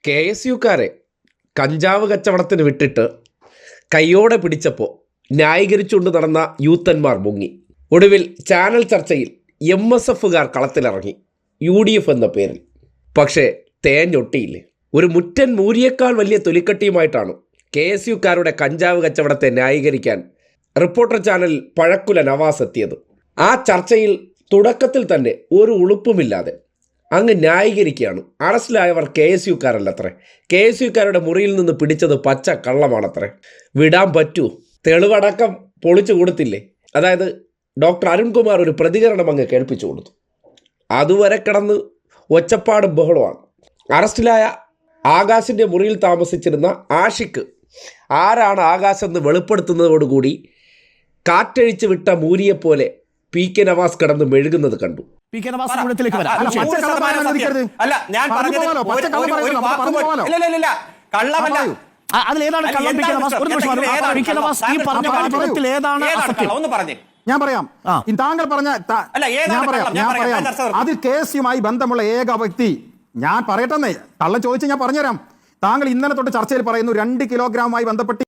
KSUക്കാരെ കഞ്ചാവ് കച്ചവടത്തിന് വിട്ടിട്ട് കയ്യോടെ പിടിച്ചപ്പോൾ ന്യായീകരിച്ചുകൊണ്ട് നടന്ന യൂത്തന്മാർ മുങ്ങി. ഒടുവിൽ ചാനൽ ചർച്ചയിൽ MSFകാർ കളത്തിലിറങ്ങി, UDF എന്ന പേരിൽ. പക്ഷേ തേഞ്ഞൊട്ടിയില്ലേ. ഒരു മുറ്റൻ മൂരിയേക്കാൾ വലിയ തൊലിക്കട്ടിയുമായിട്ടാണ് KSUക്കാരുടെ കഞ്ചാവ് കച്ചവടത്തെ ന്യായീകരിക്കാൻ റിപ്പോർട്ടർ ചാനൽ പഴക്കുല നവാസ് എത്തിയത്. ആ ചർച്ചയിൽ തുടക്കത്തിൽ തന്നെ ഒരു ഉളുപ്പുമില്ലാതെ അങ്ങ് ന്യായീകരിക്കുകയാണ്. അറസ്റ്റിലായവർ KSUക്കാരല്ലത്രേ. KSUക്കാരുടെ മുറിയിൽ നിന്ന് പിടിച്ചത് പച്ച കള്ളമാണത്രേ. വിടാൻ പറ്റൂ? തെളിവടക്കം പൊളിച്ചു കൊടുത്തില്ലേ. അതായത് ഡോക്ടർ അരുൺകുമാർ ഒരു പ്രതികരണം അങ്ങ് കേൾപ്പിച്ചു കൊടുത്തു. അതുവരെ കിടന്ന് ഒച്ചപ്പാടും ബഹളമാണ്. അറസ്റ്റിലായ ആകാശിൻ്റെ മുറിയിൽ താമസിച്ചിരുന്ന ആഷിക്ക് ആരാണ് ആകാശ് എന്ന് വെളിപ്പെടുത്തുന്നതോടുകൂടി കാറ്റഴിച്ച് വിട്ട മൂരിയെപ്പോലെ PK നവാസ് കിടന്ന് മെഴുകുന്നത് കണ്ടു. ഞാൻ പറയാം, താങ്കൾ പറഞ്ഞ അതിൽ കേസുമായി ബന്ധമുള്ള ഏക വ്യക്തി ഞാൻ പറയട്ടെന്നേ, കള്ളം ചോദിച്ച് ഞാൻ പറഞ്ഞുതരാം. താങ്കൾ ഇന്നലെ തൊട്ട് ചർച്ചയിൽ പറയുന്നു 2 കിലോഗ്രാമുമായി ബന്ധപ്പെട്ട്